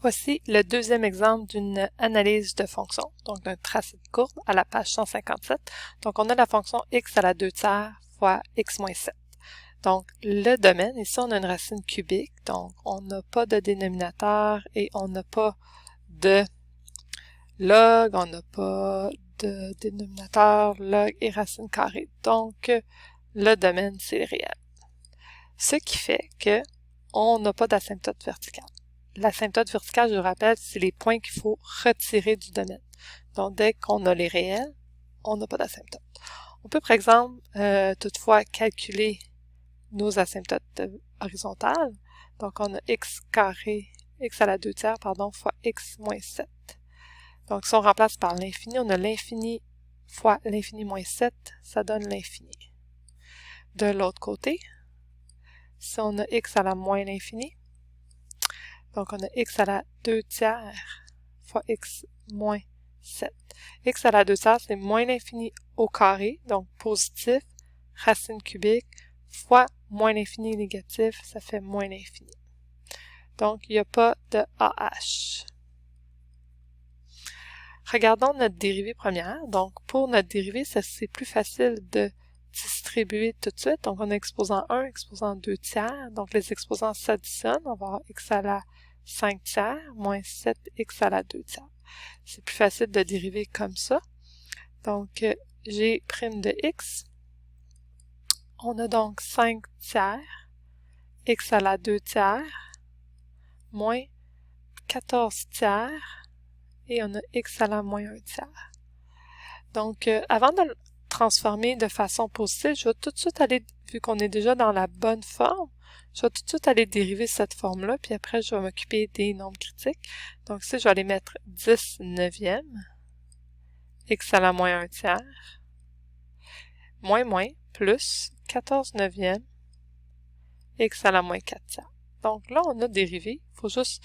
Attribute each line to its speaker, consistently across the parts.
Speaker 1: Voici le deuxième exemple d'une analyse de fonction, donc d'un tracé de courbe à la page 157. Donc, on a la fonction x à la 2/3 fois x moins 7. Donc, le domaine, ici, on a une racine cubique, donc on n'a pas de dénominateur et on n'a pas de log, on n'a pas de dénominateur, log et racine carrée. Donc, le domaine, c'est réel. Ce qui fait que on n'a pas d'asymptote verticale. L'asymptote verticale, je vous rappelle, c'est les points qu'il faut retirer du domaine. Donc, dès qu'on a les réels, on n'a pas d'asymptote. On peut, par exemple, toutefois, calculer nos asymptotes horizontales. Donc, on a x carré, x à la 2/3, pardon, fois x moins 7. Donc, si on remplace par l'infini, on a l'infini fois l'infini moins 7, ça donne l'infini. De l'autre côté, si on a x à la moins l'infini, donc, on a x à la 2/3 fois x moins 7. X à la 2/3, c'est moins l'infini au carré, donc positif, racine cubique, fois moins l'infini négatif, ça fait moins l'infini. Donc, il n'y a pas de AH. Regardons notre dérivée première. Donc, pour notre dérivée, c'est plus facile de distribuer tout de suite. Donc, on a exposant 1, exposant 2/3. Donc, les exposants s'additionnent. On va avoir x à la 5/3 moins 7x à la 2/3. C'est plus facile de dériver comme ça. Donc, g' de x. On a donc 5/3 x à la 2/3 moins 14/3 et on a x à la moins 1/3. Donc, avant de le transformer de façon positive, je vais tout de suite aller, vu qu'on est déjà dans la bonne forme, je vais tout de suite aller dériver cette forme-là, puis après, je vais m'occuper des nombres critiques. Donc ici, je vais aller mettre 10 neuvième, x à la moins 1/3, moins, plus 14 neuvième, x à la moins 4/3. Donc là, on a dérivé. Il faut juste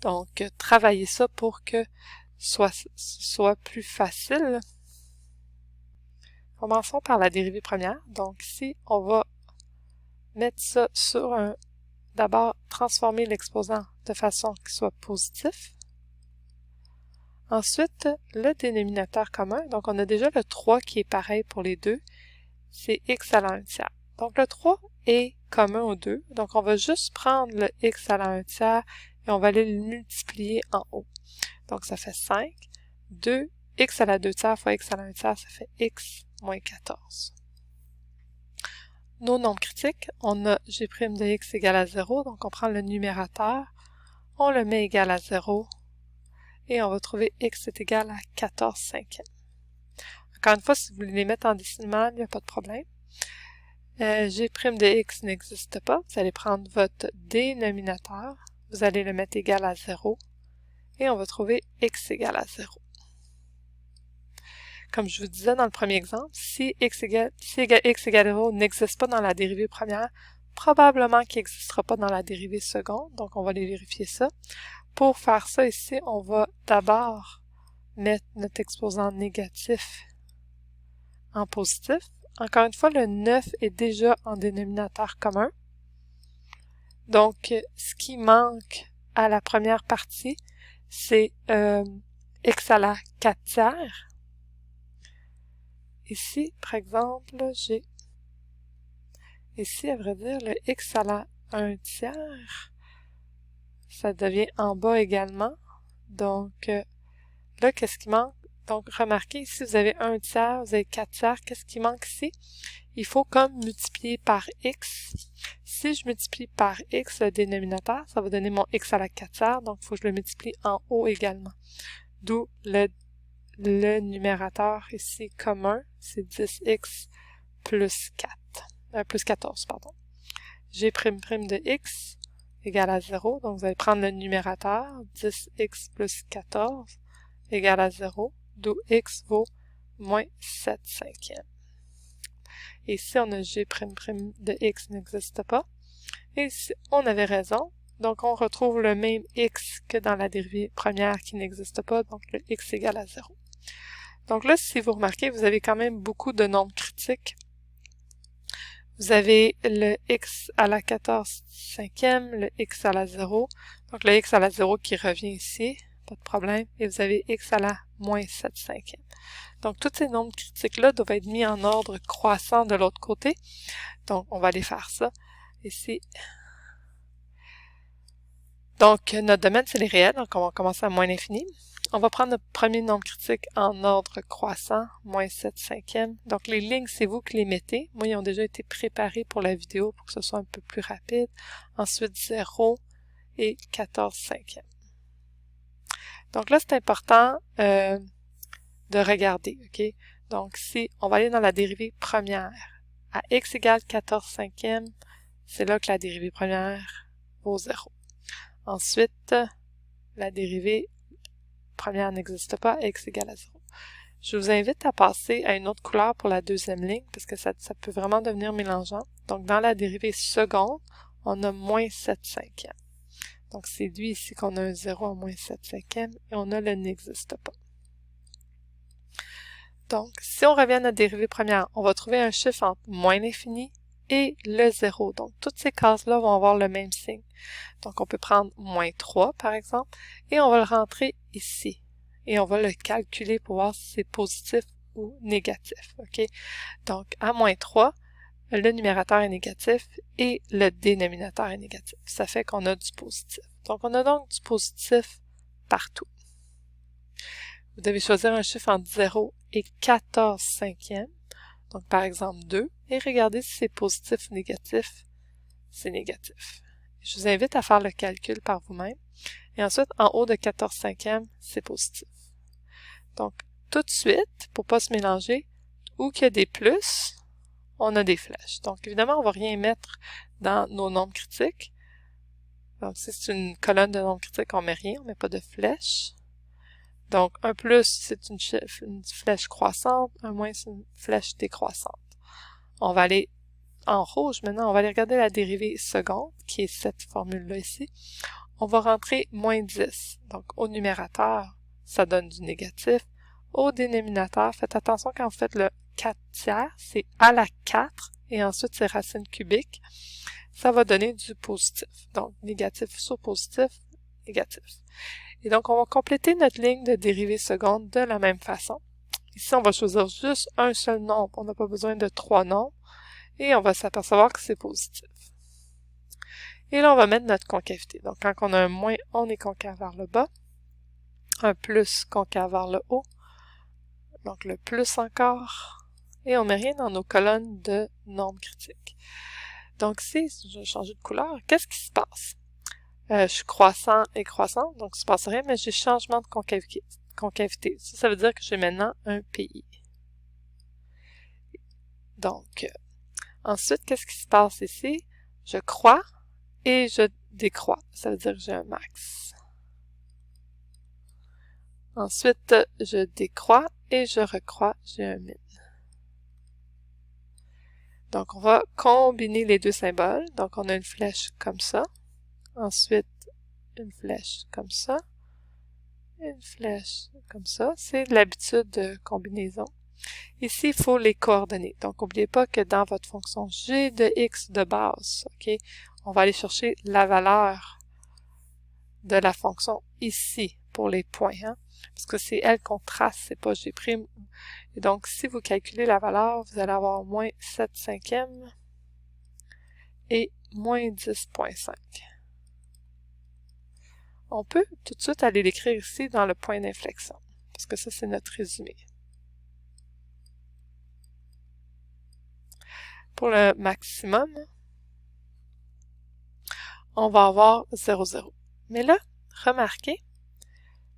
Speaker 1: donc travailler ça pour que ce soit plus facile. Commençons par la dérivée première. Donc ici, on va mettre ça sur un... D'abord, transformer l'exposant de façon qu'il soit positif. Ensuite, le dénominateur commun. Donc, on a déjà le 3 qui est pareil pour les deux. C'est x à la 1/3. Donc, le 3 est commun aux deux. Donc, on va juste prendre le x à la 1/3 et on va aller le multiplier en haut. Donc, ça fait 5. 2, x à la 2/3 fois x à la 1/3, ça fait x moins 14. Nos nombres critiques, on a g' de x égale à 0, donc on prend le numérateur, on le met égal à 0, et on va trouver x est égal à 14 cinquièmes. Encore une fois, si vous voulez les mettre en décimal, il n'y a pas de problème. G' de x n'existe pas, vous allez prendre votre dénominateur, vous allez le mettre égal à 0, et on va trouver x égale à 0. Comme je vous disais dans le premier exemple, si x égale 0 n'existe pas dans la dérivée première, probablement qu'il n'existera pas dans la dérivée seconde, donc on va aller vérifier ça. Pour faire ça ici, on va d'abord mettre notre exposant négatif en positif. Encore une fois, le 9 est déjà en dénominateur commun. Donc, ce qui manque à la première partie, c'est x à la 4/3. Ici, par exemple, j'ai ici, à vrai dire, le x à la 1/3. Ça devient en bas également. Donc, là, qu'est-ce qui manque? Donc, remarquez, ici, vous avez 1/3, vous avez 4/3. Qu'est-ce qui manque ici? Il faut comme multiplier par x. Si je multiplie par x, le dénominateur, ça va donner mon x à la 4/3. Donc, il faut que je le multiplie en haut également. D'où le numérateur ici commun, c'est 10x plus 14, pardon. G' de x égale à 0, donc vous allez prendre le numérateur, 10x plus 14 égale à 0, d'où x vaut moins 7 cinquièmes. Et ici, on a G' de x n'existe pas. Et ici, on avait raison. Donc, on retrouve le même x que dans la dérivée première qui n'existe pas, donc le x égale à 0. Donc là, si vous remarquez, vous avez quand même beaucoup de nombres critiques. Vous avez le x à la 14 cinquième, le x à la 0. Donc le x à la 0 qui revient ici, pas de problème. Et vous avez x à la moins 7 cinquième. Donc tous ces nombres critiques-là doivent être mis en ordre croissant de l'autre côté. Donc on va aller faire ça ici. Donc notre domaine, c'est les réels. Donc on va commencer à moins l'infini. On va prendre notre premier nombre critique en ordre croissant, moins 7 cinquième. Donc les lignes, c'est vous qui les mettez. Moi, ils ont déjà été préparés pour la vidéo pour que ce soit un peu plus rapide. Ensuite, 0 et 14 cinquième. Donc là, c'est important de regarder, OK? Donc si on va aller dans la dérivée première, à x égale 14 cinquième, c'est là que la dérivée première vaut 0. Ensuite, la dérivée première n'existe pas, x égale à 0. Je vous invite à passer à une autre couleur pour la deuxième ligne, parce que ça peut vraiment devenir mélangeant. Donc, dans la dérivée seconde, on a moins 7 cinquième. Donc, c'est lui ici qu'on a un 0 à moins 7 cinquième, et on a le n'existe pas. Donc, si on revient à notre dérivée première, on va trouver un chiffre entre moins l'infini et le 0. Donc, toutes ces cases-là vont avoir le même signe. Donc, on peut prendre moins 3, par exemple, et on va le rentrer ici. Et on va le calculer pour voir si c'est positif ou négatif. OK? Donc, à moins 3, le numérateur est négatif et le dénominateur est négatif. Ça fait qu'on a du positif. Donc, on a donc du positif partout. Vous devez choisir un chiffre entre 0 et 14 cinquièmes. Donc, par exemple, 2. Et regardez si c'est positif ou négatif. C'est négatif. Je vous invite à faire le calcul par vous-même. Et ensuite, en haut de 14 cinquièmes, c'est positif. Donc, tout de suite, pour pas se mélanger, où qu'il y a des plus, on a des flèches. Donc, évidemment, on va rien mettre dans nos nombres critiques. Donc, si c'est une colonne de nombres critiques, on met rien, on met pas de flèche. Donc, un plus, c'est une flèche croissante, un moins, c'est une flèche décroissante. On va aller en rouge maintenant, on va aller regarder la dérivée seconde, qui est cette formule-là ici. On va rentrer moins 10. Donc, au numérateur, ça donne du négatif. Au dénominateur, faites attention quand vous faites le 4 tiers, c'est à la 4, et ensuite c'est racine cubique. Ça va donner du positif. Donc, négatif sur positif, négatif. Et donc, on va compléter notre ligne de dérivée seconde de la même façon. Ici, on va choisir juste un seul nombre. On n'a pas besoin de 3 nombres. Et on va s'apercevoir que c'est positif. Et là, on va mettre notre concavité. Donc, quand on a un moins, on est concave vers le bas. Un plus, concave vers le haut. Donc, le plus encore. Et on met rien dans nos colonnes de nombres critiques. Donc, si je vais changer de couleur, qu'est-ce qui se passe? Je suis croissant et croissant, donc il se passe rien, mais j'ai changement de concavité. Ça veut dire que j'ai maintenant un PI. Donc, ensuite, qu'est-ce qui se passe ici? Je crois et je décroît. Ça veut dire que j'ai un max. Ensuite, je décroît et je recroît, j'ai un min. Donc, on va combiner les deux symboles. Donc, on a une flèche comme ça. Ensuite, une flèche comme ça. Une flèche comme ça. C'est l'habitude de combinaison. Ici, il faut les coordonnées. Donc, n'oubliez pas que dans votre fonction g de x de base, ok, on va aller chercher la valeur de la fonction ici pour les points, hein, parce que c'est elle qu'on trace, c'est pas g'. Et donc, si vous calculez la valeur, vous allez avoir moins 7 cinquièmes et moins 10,5. On peut tout de suite aller l'écrire ici dans le point d'inflexion, parce que ça, c'est notre résumé. Pour le maximum, on va avoir 0, 0. Mais là, remarquez,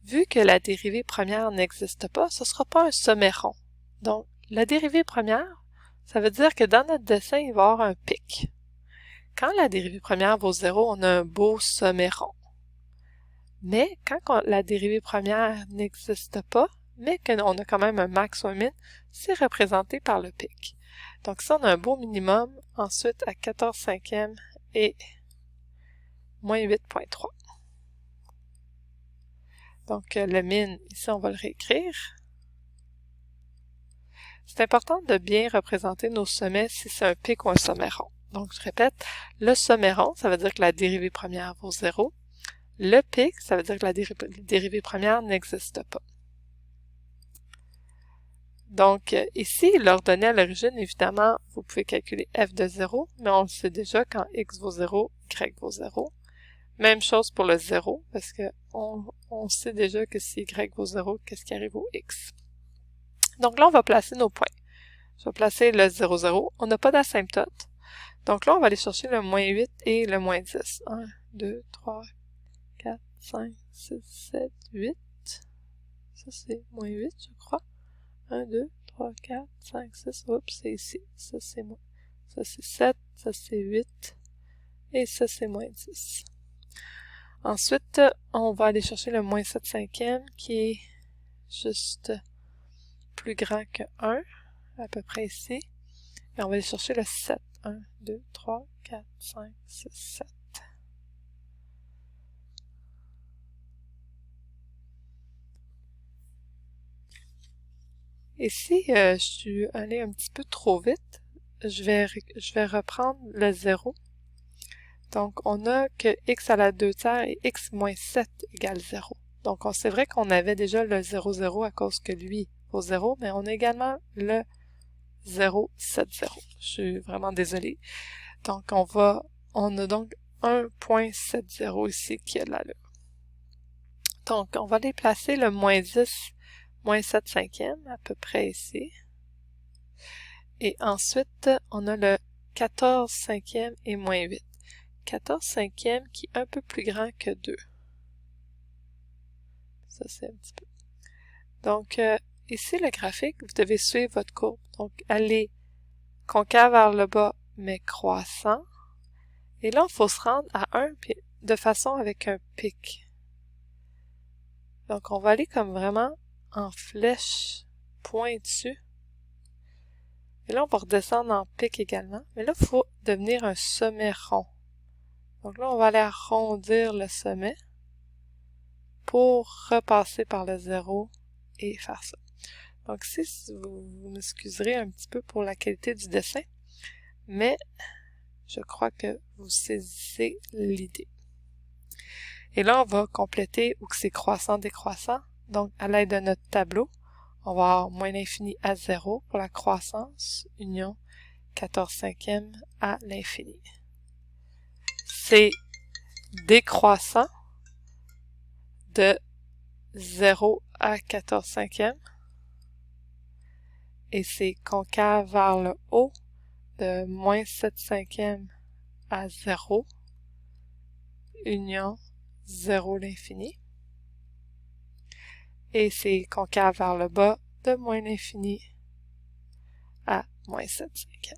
Speaker 1: vu que la dérivée première n'existe pas, ce ne sera pas un sommet rond. Donc, la dérivée première, ça veut dire que dans notre dessin, il va y avoir un pic. Quand la dérivée première vaut 0, on a un beau sommet rond. Mais quand la dérivée première n'existe pas, mais qu'on a quand même un max ou un min, c'est représenté par le pic. Donc, ça, on a un beau minimum, ensuite à 14 cinquièmes et moins 8,3. Donc, le min, ici, on va le réécrire. C'est important de bien représenter nos sommets si c'est un pic ou un sommet rond. Donc, je répète, le sommet rond, ça veut dire que la dérivée première vaut 0. Le pic, ça veut dire que la dérivée première n'existe pas. Donc, ici, l'ordonnée à l'origine, évidemment, vous pouvez calculer f de 0, mais on le sait déjà quand x vaut 0, y vaut 0. Même chose pour le 0, parce que on sait déjà que si y vaut 0, qu'est-ce qui arrive au x. Donc là, on va placer nos points. Je vais placer le 0, 0. On n'a pas d'asymptote. Donc là, on va aller chercher le moins 8 et le moins 10. 1, 2, 3, 4, 5, 6, 7, 8. Ça, c'est moins 8, je crois. 1, 2, 3, 4, 5, 6. Oups, c'est ici. Ça, c'est moins. Ça, c'est 7. Ça, c'est 8. Et ça, c'est moins 10. Ensuite, on va aller chercher le moins 7 cinquième qui est juste plus grand que 1, à peu près ici. Et on va aller chercher le 7. 1, 2, 3, 4, 5, 6, 7. Ici, je suis allé un petit peu trop vite. Je vais reprendre le 0. Donc, on a que x à la 2 tiers et x moins 7 égale 0. Donc, c'est vrai qu'on avait déjà le 0, 0 à cause que lui vaut 0, mais on a également le 0, 7, 0. Je suis vraiment désolée. Donc, on a donc 1.70 ici qui est là. Donc, on va aller placer le moins 10, moins 7 cinquième, à peu près ici. Et ensuite, on a le 14 cinquième et moins 8. 14 cinquième qui est un peu plus grand que 2. Ça, c'est un petit peu. Donc, ici, le graphique, vous devez suivre votre courbe. Donc, aller concave vers le bas, mais croissant. Et là, il faut se rendre à 1 de façon avec un pic. Donc, on va aller comme vraiment en flèche pointue. Et là, on va redescendre en pic également. Mais là, il faut devenir un sommet rond. Donc là, on va aller arrondir le sommet pour repasser par le 0 et faire ça. Donc ici, vous m'excuserez un petit peu pour la qualité du dessin, mais je crois que vous saisissez l'idée. Et là, on va compléter où c'est croissant, décroissant. Donc, à l'aide de notre tableau, on va avoir moins l'infini à 0 pour la croissance, union 14 cinquième à l'infini. C'est décroissant de 0 à 14 cinquième. Et c'est concave vers le haut de moins 7 cinquième à 0, union 0 l'infini. Et c'est concave vers le bas de moins l'infini à moins 7 cinquième.